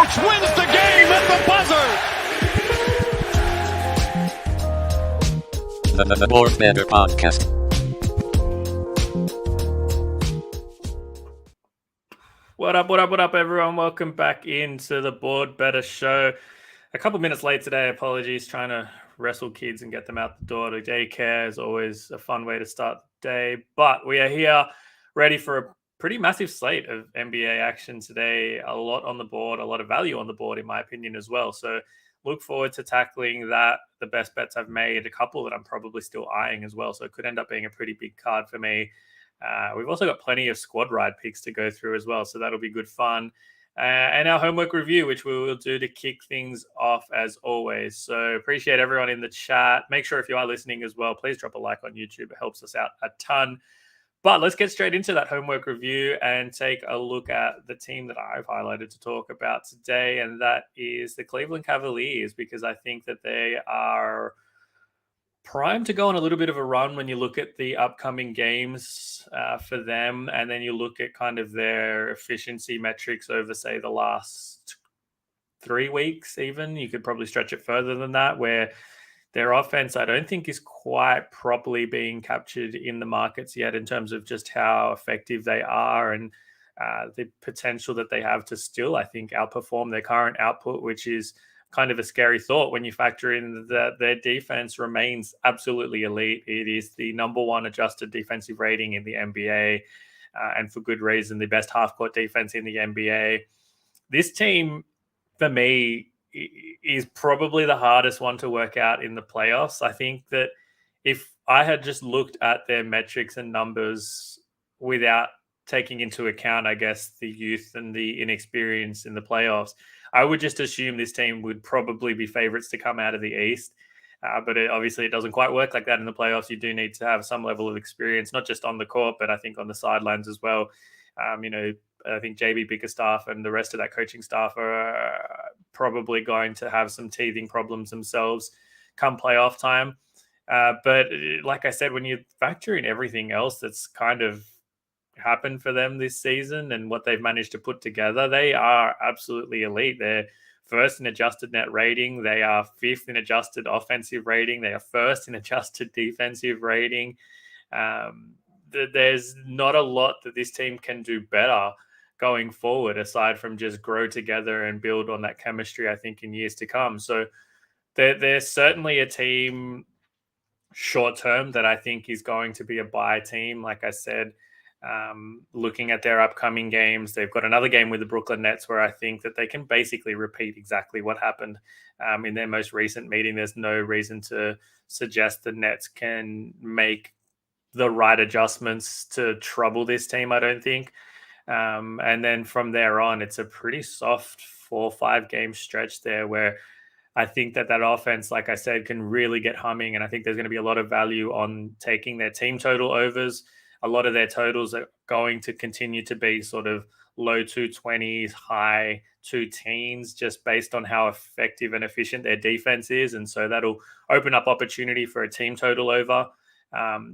Jokic wins the game at the buzzer. The More Better Podcast. What up, everyone? Welcome back into the Board Better Show. A couple minutes late today. Apologies, trying to wrestle kids and get them out the door to daycare is always a fun way to start the day. But we are here ready for a pretty massive slate of NBA action today. A lot on the board, a lot of value on the board, in my opinion, as well. So look forward to tackling that. The best bets I've made, a couple that I'm probably still eyeing as well. So it could end up being a pretty big card for me. We've also got plenty of squad ride picks to go through as well. So that'll be good fun. And our homework review, which we will do to kick things off as always. So appreciate everyone in the chat. Make sure if you are listening as well, please drop a like on YouTube. It helps us out a ton. But let's get straight into that homework review and take a look at the team that I've highlighted to talk about today. And that is the Cleveland Cavaliers, because I think that they are primed to go on a little bit of a run when you look at the upcoming games for them. And then you look at kind of their efficiency metrics over, say, the last 3 weeks, even. You could probably stretch it further than that, where their offense, I don't think, is quite properly being captured in the markets yet in terms of just how effective they are and the potential that they have to still, I think, outperform their current output, which is kind of a scary thought when you factor in that their defense remains absolutely elite. It is the number one adjusted defensive rating in the NBA, and for good reason, the best half-court defense in the NBA. This team, for me, is probably the hardest one to work out in the playoffs. I think that if I had just looked at their metrics and numbers without taking into account, I guess, the youth and the inexperience in the playoffs, I would just assume this team would probably be favorites to come out of the East. But obviously it doesn't quite work like that in the playoffs. You do need to have some level of experience, not just on the court, but I think on the sidelines as well. I think JB Bickerstaff and the rest of that coaching staff are probably going to have some teething problems themselves come playoff time. But like I said, when you factor in everything else that's kind of happened for them this season and what they've managed to put together, they are absolutely elite. They're first in adjusted net rating. They are fifth in adjusted offensive rating. They are first in adjusted defensive rating. There's not a lot that this team can do better going forward, aside from just grow together and build on that chemistry, I think, in years to come. So they're certainly a team short term that I think is going to be a buy team. Like I said, looking at their upcoming games, they've got another game with the Brooklyn Nets where I think that they can basically repeat exactly what happened in their most recent meeting. There's no reason to suggest the Nets can make the right adjustments to trouble this team, I don't think. And then from there on, it's a pretty soft 4 or 5 game stretch there where I think that offense, like I said, can really get humming. And I think there's going to be a lot of value on taking their team total overs. A lot of their totals are going to continue to be sort of low 220s, high 2 teens, just based on how effective and efficient their defense is. And so that'll open up opportunity for a team total over.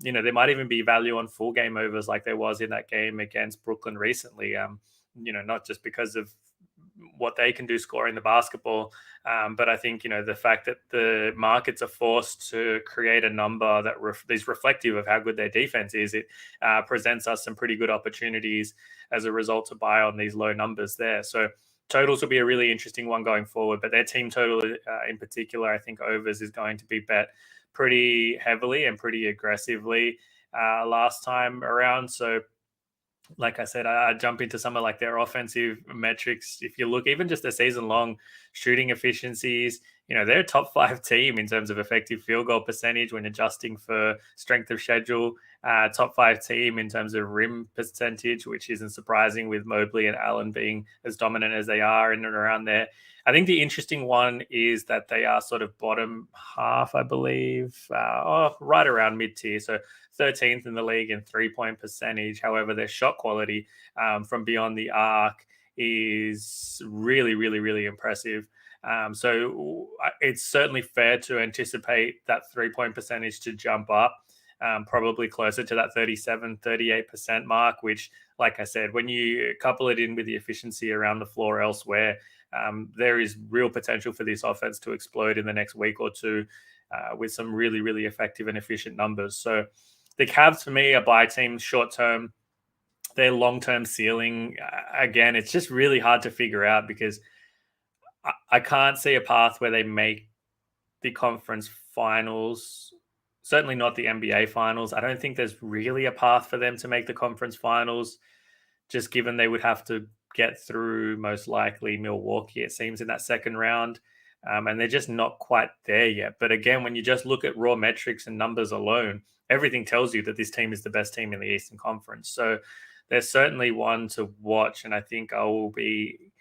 There might even be value on full game overs like there was in that game against Brooklyn recently, not just because of what they can do scoring the basketball, but I think, the fact that the markets are forced to create a number that is reflective of how good their defense is, it presents us some pretty good opportunities as a result to buy on these low numbers there. So totals will be a really interesting one going forward, but their team total in particular, I think overs is going to be bet pretty heavily and pretty aggressively last time around. So like I said, I jump into some of like their offensive metrics. If you look even just their season long shooting efficiencies, they're a top 5 team in terms of effective field goal percentage when adjusting for strength of schedule, top 5 team in terms of rim percentage, which isn't surprising with Mobley and Allen being as dominant as they are in and around there. I think the interesting one is that they are sort of bottom half, I believe, right around mid-tier. So 13th in the league in 3-point percentage. However, their shot quality from beyond the arc is really, really, really impressive. So it's certainly fair to anticipate that 3-point percentage to jump up. probably closer to that 37-38% mark, which, like I said, when you couple it in with the efficiency around the floor elsewhere, there is real potential for this offense to explode in the next week or two with some really, really effective and efficient numbers. So the Cavs, for me, are buy teams short term. Their long term ceiling, again, it's just really hard to figure out because I can't see a path where they make the conference finals. Certainly not the NBA finals. I don't think there's really a path for them to make the conference finals, just given they would have to get through most likely Milwaukee, it seems, in that second round. And they're just not quite there yet. But again, when you just look at raw metrics and numbers alone, everything tells you that this team is the best team in the Eastern Conference. So they're certainly one to watch. And I think I will be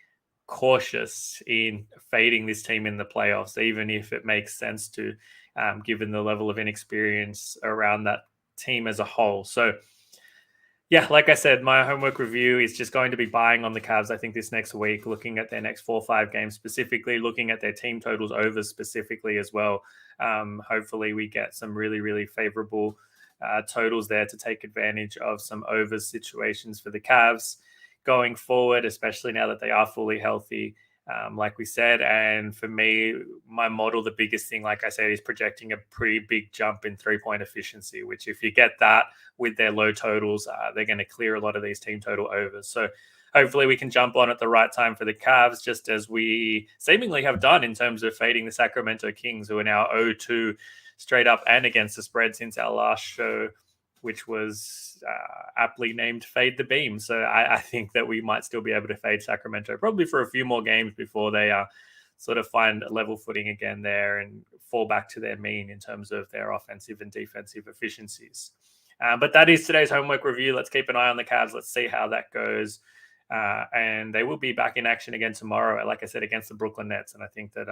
cautious in fading this team in the playoffs, even if it makes sense to, given the level of inexperience around that team as a whole. So, yeah, like I said, my homework review is just going to be buying on the Cavs, I think, this next week, looking at their next 4 or 5 games specifically, looking at their team totals overs specifically as well. Hopefully we get some really, really favorable totals there to take advantage of some overs situations for the Cavs going forward, especially now that they are fully healthy, like we said. And for me, my model, the biggest thing, like I said, is projecting a pretty big jump in 3-point efficiency, which if you get that with their low totals, they're going to clear a lot of these team total overs. So hopefully we can jump on at the right time for the Cavs, just as we seemingly have done in terms of fading the Sacramento Kings, who are now 0-2 straight up and against the spread since our last show, which was aptly named Fade the Beam. So I think that we might still be able to fade Sacramento probably for a few more games before they sort of find a level footing again there and fall back to their mean in terms of their offensive and defensive efficiencies. But that is today's homework review. Let's keep an eye on the Cavs. Let's see how that goes. And they will be back in action again tomorrow, like I said, against the Brooklyn Nets. And I think that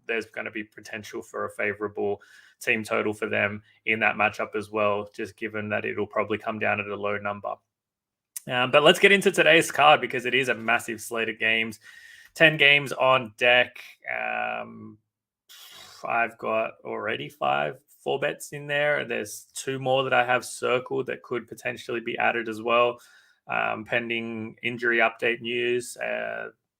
there's going to be potential for a favorable team total for them in that matchup as well, just given that it'll probably come down at a low number. But let's get into today's card because it is a massive slate of games. 10 games on deck. I've got already 4 bets in there. There's 2 more that I have circled that could potentially be added as well, pending injury update news.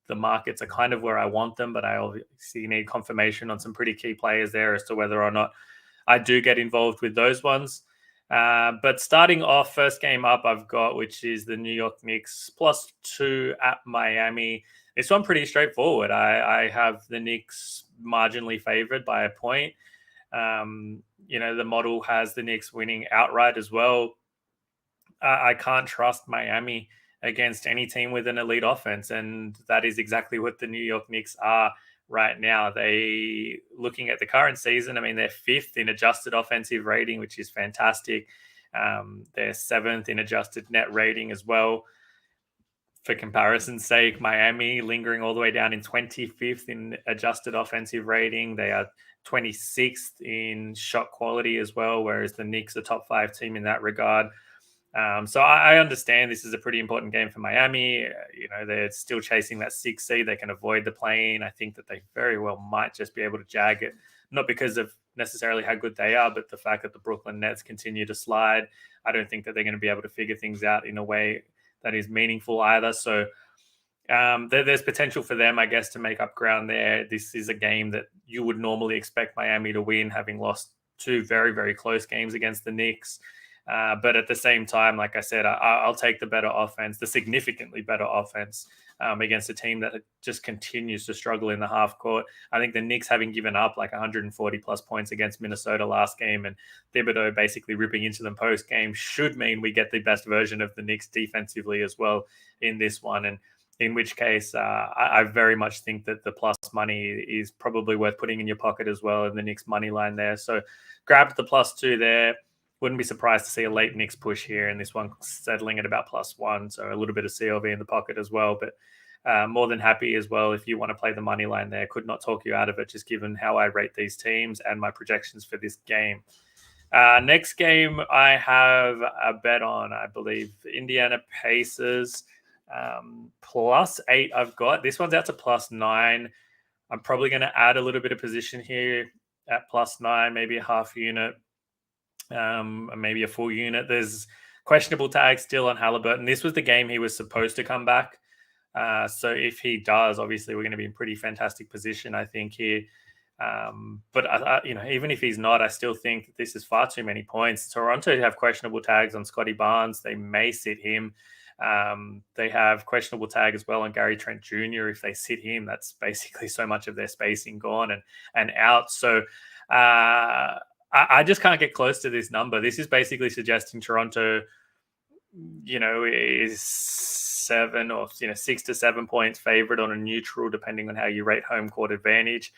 The markets are kind of where I want them, but I obviously need confirmation on some pretty key players there as to whether or not I do get involved with those ones. But starting off, first game up I've got, which is the New York Knicks +2 at Miami. This one pretty straightforward. I have the Knicks marginally favored by a point. The model has the Knicks winning outright as well. I can't trust Miami against any team with an elite offense, and that is exactly what the New York Knicks are right now. They, looking at the current season, I mean, they're 5th in adjusted offensive rating, which is fantastic. They're 7th in adjusted net rating as well. For comparison's sake, Miami lingering all the way down in 25th in adjusted offensive rating. They are 26th in shot quality as well, whereas the Knicks are top 5 team in that regard. So I understand this is a pretty important game for Miami. They're still chasing that 6th seed. They can avoid the play-in. I think that they very well might just be able to jag it, not because of necessarily how good they are, but the fact that the Brooklyn Nets continue to slide. I don't think that they're going to be able to figure things out in a way that is meaningful either. So there's potential for them, I guess, to make up ground there. This is a game that you would normally expect Miami to win, having lost 2 very, very close games against the Knicks. But at the same time, like I said, I'll take the better offense, the significantly better offense against a team that just continues to struggle in the half court. I think the Knicks, having given up like 140 plus points against Minnesota last game and Thibodeau basically ripping into them post game, should mean we get the best version of the Knicks defensively as well in this one. And in which case, I very much think that the plus money is probably worth putting in your pocket as well in the Knicks money line there. So grab the +2 there. Wouldn't be surprised to see a late Knicks push here, and this one settling at about +1. So a little bit of CLV in the pocket as well. But more than happy as well if you want to play the money line there. Could not talk you out of it, just given how I rate these teams and my projections for this game. Next game I have a bet on, I believe, Indiana Pacers +8 I've got. This one's out to +9. I'm probably going to add a little bit of position here at +9, maybe a half unit. maybe a full unit. There's questionable tags still on Halliburton. This was the game he was supposed to come back. So if he does, obviously we're going to be in pretty fantastic position, I think, here. But even if he's not, I still think that this is far too many points. Toronto have questionable tags on Scotty Barnes. They may sit him. They have questionable tag as well on Gary Trent Jr. If they sit him, that's basically so much of their spacing gone and out. So I just can't get close to this number. This is basically suggesting Toronto, is 7 or 6 to 7 points favorite on a neutral, depending on how you rate home court advantage.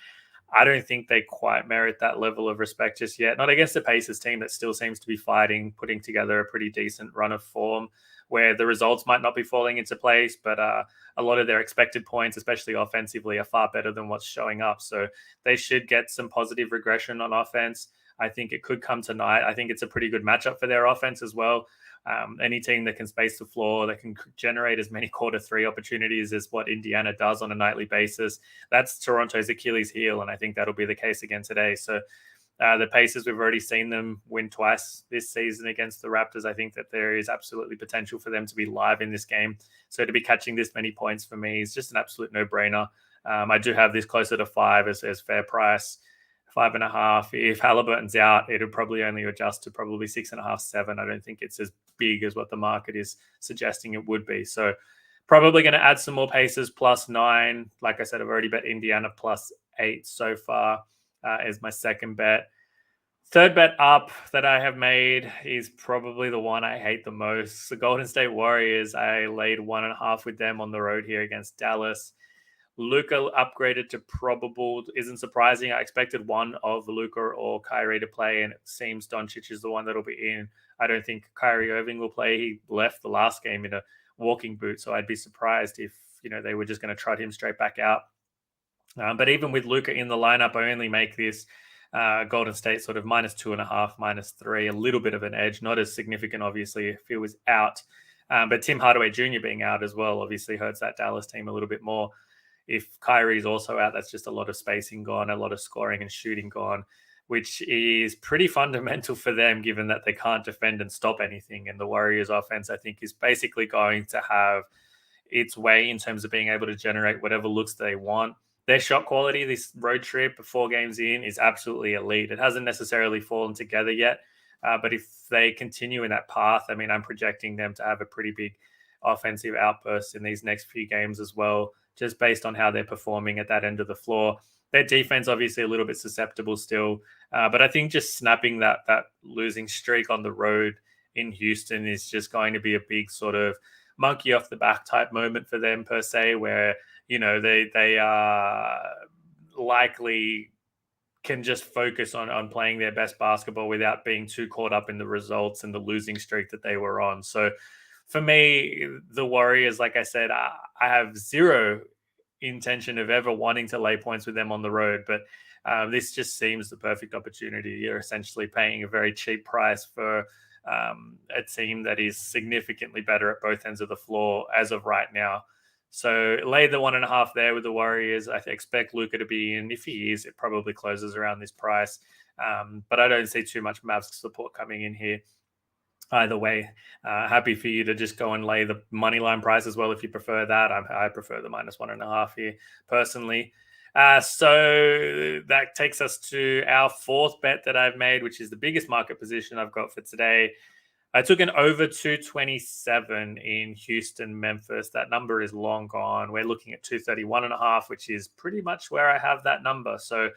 I don't think they quite merit that level of respect just yet. Not against the Pacers team that still seems to be fighting, putting together a pretty decent run of form where the results might not be falling into place, but a lot of their expected points, especially offensively, are far better than what's showing up. So they should get some positive regression on offense. I think it could come tonight. I think it's a pretty good matchup for their offense as well. Any team that can space the floor, that can generate as many quarter three opportunities as what Indiana does on a nightly basis, that's Toronto's Achilles heel, and I think that'll be the case again today. So the Pacers, we've already seen them win twice this season against the Raptors. I think that there is absolutely potential for them to be live in this game. So to be catching this many points for me is just an absolute no-brainer. I do have this closer to 5 as fair price. 5.5. If Halliburton's out, it'll probably only adjust to probably 6.5, 7. I don't think it's as big as what the market is suggesting it would be. So probably going to add some more Pacers +9. Like I said, I've already bet Indiana +8 so far as my second bet. Third bet up that I have made is probably the one I hate the most. The Golden State Warriors. I laid 1.5 with them on the road here against Dallas. Luka upgraded to probable isn't surprising. I expected one of Luka or Kyrie to play, and it seems Doncic is the one that'll be in. I don't think Kyrie Irving will play. He left the last game in a walking boot, so I'd be surprised if they were just going to trot him straight back out. But even with Luka in the lineup, I only make this Golden State sort of -2.5, -3, a little bit of an edge, not as significant, obviously, if he was out. But Tim Hardaway Jr. being out as well obviously hurts that Dallas team a little bit more. If Kyrie's also out, that's just a lot of spacing gone, a lot of scoring and shooting gone, which is pretty fundamental for them, given that they can't defend and stop anything. And the Warriors offense, I think, is basically going to have its way in terms of being able to generate whatever looks they want. Their shot quality, this road trip 4 games in, is absolutely elite. It hasn't necessarily fallen together yet, but if they continue in that path, I mean, I'm projecting them to have a pretty big offensive outburst in these next few games as well, just based on how they're performing at that end of the floor. Their defense, obviously, a little bit susceptible still. But I think just snapping that losing streak on the road in Houston is just going to be a big sort of monkey off the back type moment for them, per se, where, they are likely can just focus on playing their best basketball without being too caught up in the results and the losing streak that they were on. So for me, the Warriors, like I said, I have zero intention of ever wanting to lay points with them on the road, but this just seems the perfect opportunity. You're essentially paying a very cheap price for a team that is significantly better at both ends of the floor as of right now. So lay the 1.5 there with the Warriors. I expect Luka to be in. If he is, it probably closes around this price. But I don't see too much Mavs support coming in here. Either way, happy for you to just go and lay the money line price as well if you prefer that. I prefer the -1.5 here personally. So that takes us to our fourth bet that I've made, which is the biggest market position I've got for today. I took an over 227 in Houston, Memphis. That number is long gone. We're looking at 231.5, which is pretty much where I have that number. So,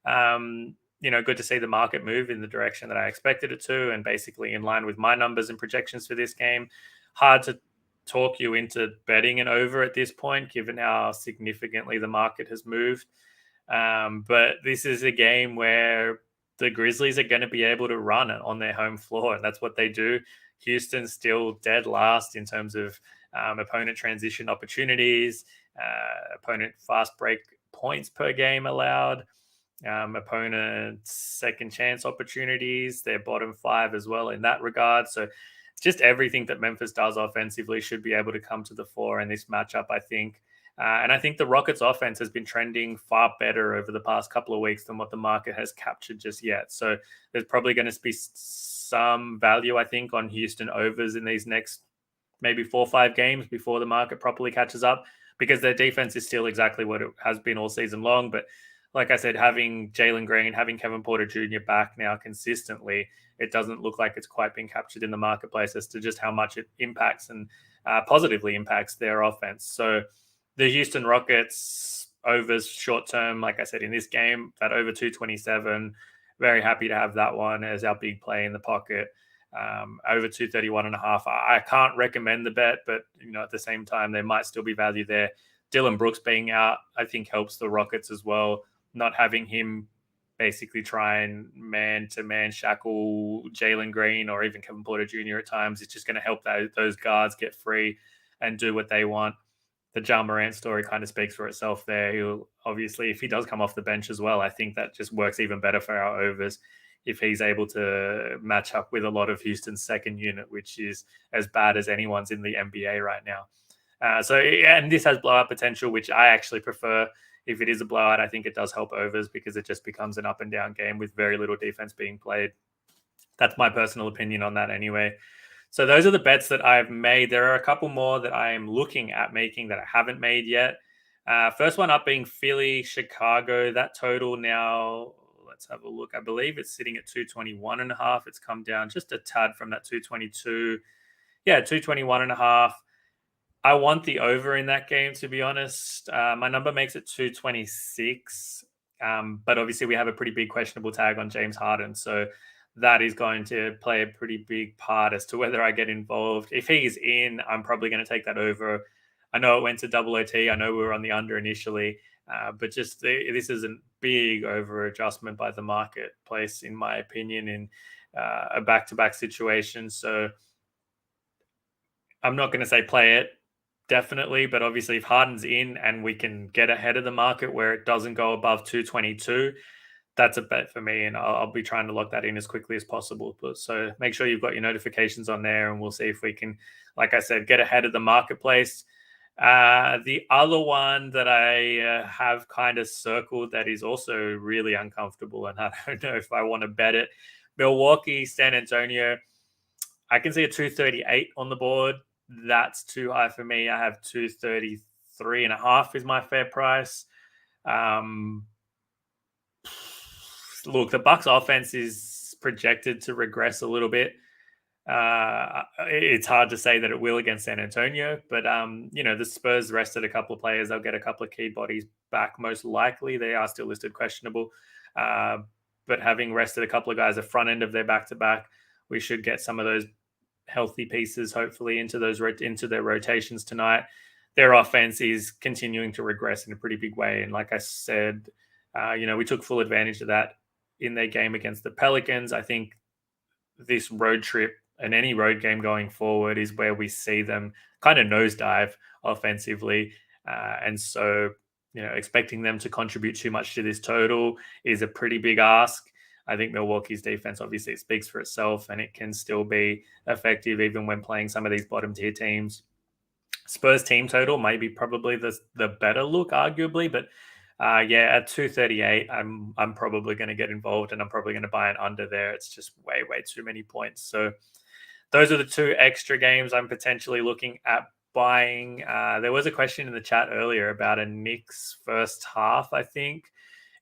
good to see the market move in the direction that I expected it to, and basically in line with my numbers and projections for this game. Hard to talk you into betting an over at this point, given how significantly the market has moved. But this is a game where the Grizzlies are going to be able to run it on their home floor, and that's what they do. Houston's still dead last in terms of opponent transition opportunities, opponent fast break points per game allowed, opponent second chance opportunities. They're bottom 5 as well in that regard. So just everything that Memphis does offensively should be able to come to the fore in this matchup, I think. And I think the Rockets offense has been trending far better over the past couple of weeks than what the market has captured just yet. So there's probably going to be some value, I think, on Houston overs in these next maybe 4 or 5 games before the market properly catches up, because their defense is still exactly what it has been all season long. But like I said, having Jalen Green, having Kevin Porter Jr. back now consistently, it doesn't look like it's quite been captured in the marketplace as to just how much it impacts and positively impacts their offense. So the Houston Rockets overs short term, like I said, in this game, that over 227, very happy to have that one as our big play in the pocket. Over 231.5. I can't recommend the bet, but at the same time, there might still be value there. Dylan Brooks being out, I think, helps the Rockets as well. Not having him basically try and man-to-man shackle Jalen Green or even Kevin Porter Jr. at times, it's just going to help those guards get free and do what they want. The Ja Morant story kind of speaks for itself there. He'll obviously, if he does come off the bench as well, I think that just works even better for our overs if he's able to match up with a lot of Houston's second unit, which is as bad as anyone's in the NBA right now. And this has blowout potential, which I actually prefer. If it is a blowout, I think it does help overs because it just becomes an up and down game with very little defense being played. That's my personal opinion on that anyway. So those are the bets that I've made. There are a couple more that I am looking at making that I haven't made yet. First one up being Philly, Chicago. That total now, let's have a look. I believe it's sitting at 221.5. It's come down just a tad from that 222. Yeah, 221.5. I want the over in that game, to be honest. My number makes it 226. But obviously we have a pretty big questionable tag on James Harden. So that is going to play a pretty big part as to whether I get involved. If he's in, I'm probably going to take that over. I know it went to double OT. I know we were on the under initially, but just this is a big over adjustment by the marketplace, in my opinion, in a back-to-back situation. So I'm not going to say play it, definitely, but obviously if Harden's in and we can get ahead of the market where it doesn't go above 222, that's a bet for me, and I'll be trying to lock that in as quickly as possible. But so make sure you've got your notifications on there, and we'll see if we can, like I said, get ahead of the marketplace. The other one that I have kind of circled that is also really uncomfortable, and I don't know if I want to bet it. Milwaukee, San Antonio. I can see a 238 on the board. That's too high for me. I have 233.5 is my fair price. Look, the Bucks offense is projected to regress a little bit. It's hard to say that it will against San Antonio, but the Spurs rested a couple of players. They'll get a couple of key bodies back, most likely. They are still listed questionable, but having rested a couple of guys at the front end of their back-to-back, we should get some of those healthy pieces, hopefully, into their rotations tonight. Their offense is continuing to regress in a pretty big way, and like I said, we took full advantage of that in their game against the Pelicans. I think this road trip and any road game going forward is where we see them kind of nosedive offensively. And so, expecting them to contribute too much to this total is a pretty big ask. I think Milwaukee's defense, obviously, it speaks for itself, and it can still be effective even when playing some of these bottom tier teams. Spurs team total may be probably the better look, arguably, but at 238, I'm probably going to get involved, and I'm probably going to buy an under there. It's just way too many points. So those are the two extra games I'm potentially looking at buying. There was a question in the chat earlier about a Knicks first half, I think,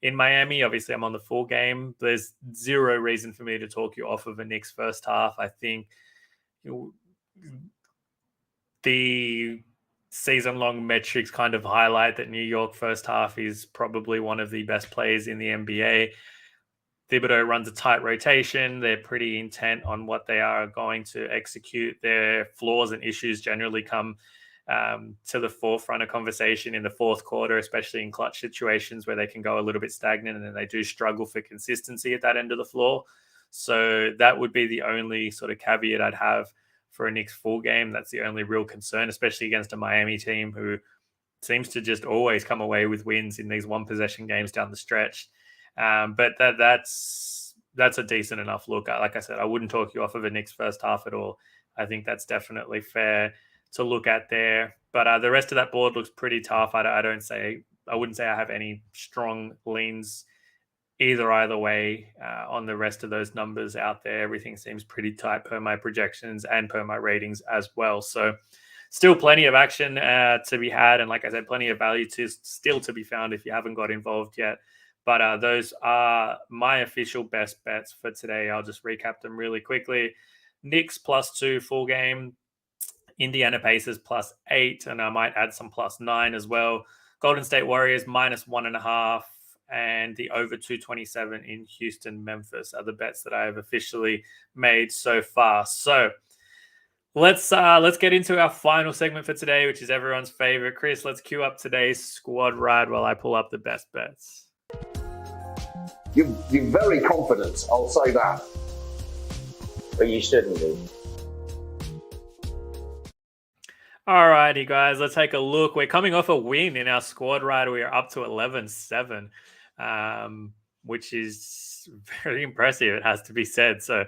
in Miami. Obviously, I'm on the full game. There's zero reason for me to talk you off of a Knicks first half. I think the season-long metrics kind of highlight that New York first half is probably one of the best players in the NBA. Thibodeau runs a tight rotation. They're pretty intent on what they are going to execute. Their flaws and issues generally come to the forefront of conversation in the fourth quarter, especially in clutch situations where they can go a little bit stagnant and they do struggle for consistency at that end of the floor. So that would be the only sort of caveat I'd have for a Knicks full game. That's the only real concern, especially against a Miami team who seems to just always come away with wins in these one possession games down the stretch. But that's a decent enough look. Like I said, I wouldn't talk you off of a Knicks first half at all. I think that's definitely fair to look at there. But the rest of that board looks pretty tough. I wouldn't say I have any strong leans either way on the rest of those numbers out there. Everything seems pretty tight per my projections and per my ratings as well. So still plenty of action to be had. And like I said, plenty of value still to be found if you haven't got involved yet. But those are my official best bets for today. I'll just recap them really quickly. Knicks +2 full game. Indiana Pacers +8. And I might add some +9 as well. Golden State Warriors -1.5. And the over 227 in Houston, Memphis are the bets that I have officially made so far. So let's get into our final segment for today, which is everyone's favorite. Chris, let's cue up today's squad ride while I pull up the best bets. You're very confident, I'll say that. But you shouldn't be. All righty, guys, let's take a look. We're coming off a win in our squad ride. We are up to 11-7, which is very impressive, it has to be said. So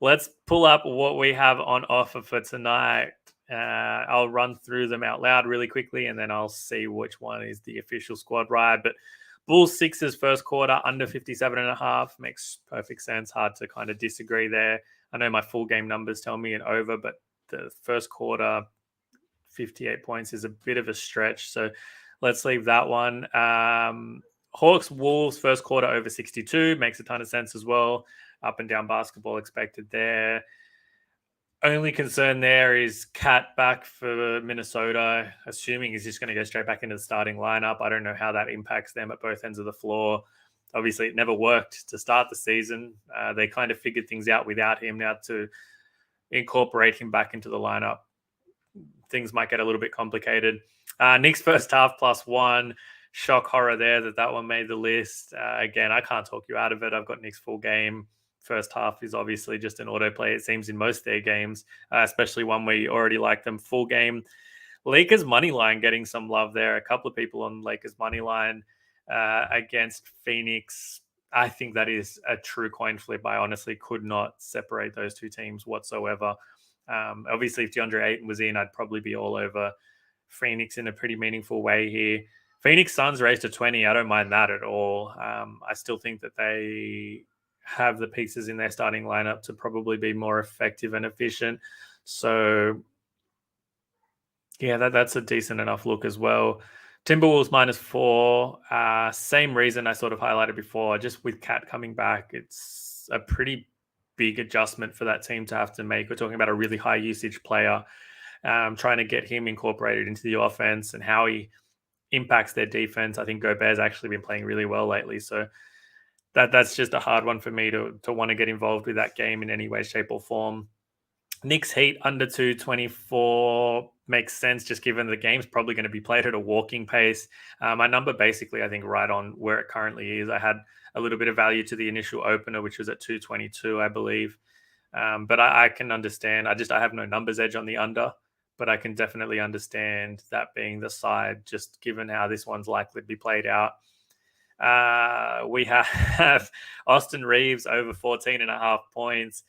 let's pull up what we have on offer for tonight. I'll run through them out loud really quickly, and then I'll see which one is the official squad ride. But Bulls Sixers first quarter under 57.5 makes perfect sense. Hard to kind of disagree there. I know my full game numbers tell me an over, but the first quarter 58 points is a bit of a stretch. So let's leave that one. Hawks Wolves first quarter over 62 makes a ton of sense as well. Up and down basketball expected there. Only concern there is Cat back for Minnesota, assuming he's just going to go straight back into the starting lineup. I don't know how that impacts them at both ends of the floor. Obviously, it never worked to start the season. They kind of figured things out without him. Now to incorporate him back into the lineup, things might get a little bit complicated. Knicks first half +1. Shock horror there that one made the list. Again, I can't talk you out of it. I've got Knicks full game. First half is obviously just an autoplay, it seems, in most of their games, especially one where you already like them full game. Lakers money line getting some love there. A couple of people on Lakers money line against Phoenix. I think that is a true coin flip. I honestly could not separate those two teams whatsoever. Obviously, if DeAndre Ayton was in, I'd probably be all over Phoenix in a pretty meaningful way here. Phoenix Suns raised to 20. I don't mind that at all. I still think that they have the pieces in their starting lineup to probably be more effective and efficient. So, yeah, that's a decent enough look as well. Timberwolves -4. Same reason I sort of highlighted before. Just with Cat coming back, it's a pretty big adjustment for that team to have to make. We're talking about a really high usage player, trying to get him incorporated into the offense and how he impacts their defense. I think Gobert's actually been playing really well lately. So that's just a hard one for me to want to get involved with that game in any way, shape, or form. Knicks Heat under 224 makes sense, just given the game's probably going to be played at a walking pace. My number basically, I think, right on where it currently is. I had a little bit of value to the initial opener, which was at 222, I believe. But I can understand. I have no numbers edge on the under, but I can definitely understand that being the side, just given how this one's likely to be played out. We have Austin Reeves over 14.5 points.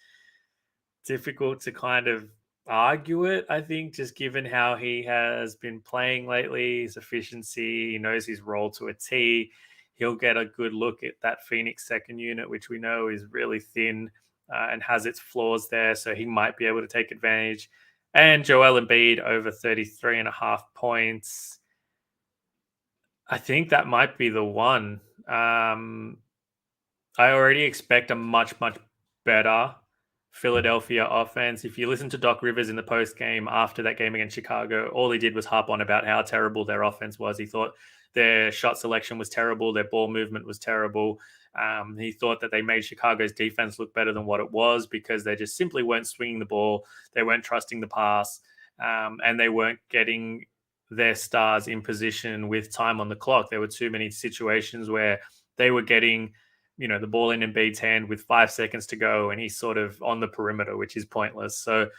Difficult to kind of argue it, I think, just given how he has been playing lately, his efficiency, he knows his role to a T. He'll get a good look at that Phoenix second unit, which we know is really thin and has its flaws there, so he might be able to take advantage. And Joel Embiid over 33.5 points. I think that might be the one. I already expect a much, much better Philadelphia offense. If you listen to Doc Rivers in the post game after that game against Chicago, all he did was harp on about how terrible their offense was. He thought their shot selection was terrible, their ball movement was terrible. He thought that they made Chicago's defense look better than what it was because they just simply weren't swinging the ball, they weren't trusting the pass, and they weren't getting their stars in position with time on the clock. There were too many situations where they were getting the ball in Embiid's hand with 5 seconds to go, and he's sort of on the perimeter, which is pointless. So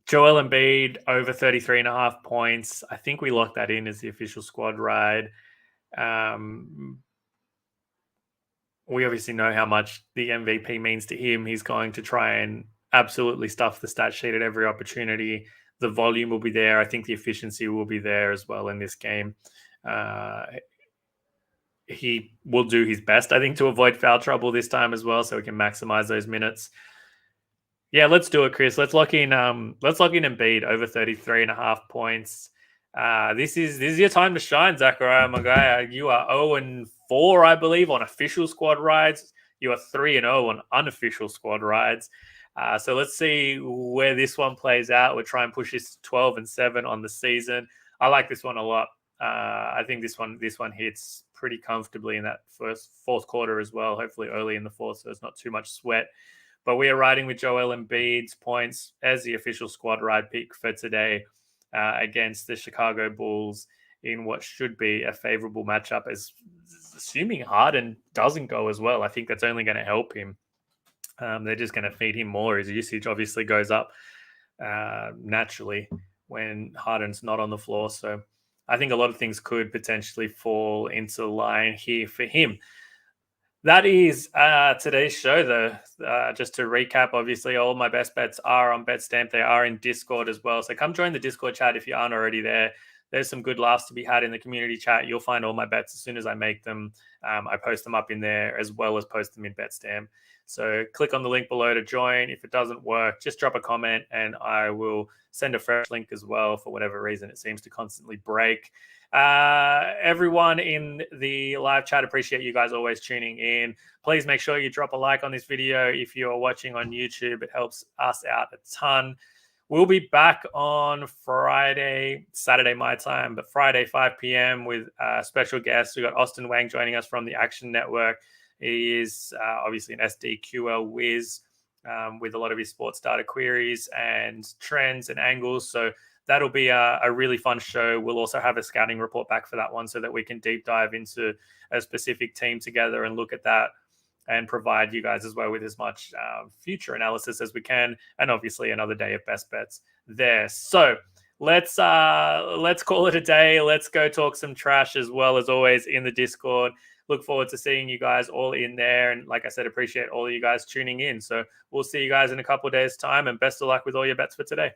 Joel Embiid over 33.5 points. I think we locked that in as the official squad ride. We obviously know how much the MVP means to him. He's going to try and absolutely stuff the stat sheet at every opportunity. The volume will be there. I think the efficiency will be there as well in this game. He will do his best, I think, to avoid foul trouble this time as well, so we can maximize those minutes. Yeah, let's do it, Chris. Let's lock in Embiid over 33.5 points. This is your time to shine, Zachariah, my guy. You are 0-4, I believe, on official squad rides. You are 3-0 on unofficial squad rides. So let's see where this one plays out. We'll try and push this 12-7 on the season. I like this one a lot. I think this one hits pretty comfortably in that fourth quarter as well. Hopefully early in the fourth, so it's not too much sweat. But we are riding with Joel Embiid's points as the official squad ride pick for today against the Chicago Bulls in what should be a favorable matchup. As assuming Harden doesn't go as well, I think that's only going to help him. They're just going to feed him more. His usage obviously goes up naturally when Harden's not on the floor. So I think a lot of things could potentially fall into line here for him. That is today's show, though. Just to recap, obviously, all my best bets are on BetStamp. They are in Discord as well. So come join the Discord chat if you aren't already there. There's some good laughs to be had in the community chat. You'll find all my bets as soon as I make them. I post them up in there as well as post them in BetStamp. So click on the link below to join. If it doesn't work, just drop a comment and I will send a fresh link as well. For whatever reason, it seems to constantly break. Everyone in the live chat, appreciate you guys always tuning in. Please make sure you drop a like on this video. If you're watching on YouTube, it helps us out a ton. We'll be back on Saturday my time, but Friday 5 p.m. with special guests. We've got Austin Wang joining us from the Action Network. He is obviously an SDQL whiz with a lot of his sports data queries and trends and angles. So that'll be a really fun show. We'll also have a scouting report back for that one so that we can deep dive into a specific team together and look at that and provide you guys as well with as much future analysis as we can. And obviously another day of best bets there. So let's call it a day. Let's go talk some trash as well as always in the Discord. Look forward to seeing you guys all in there. And like I said, appreciate all of you guys tuning in. So we'll see you guys in a couple of days' time and best of luck with all your bets for today.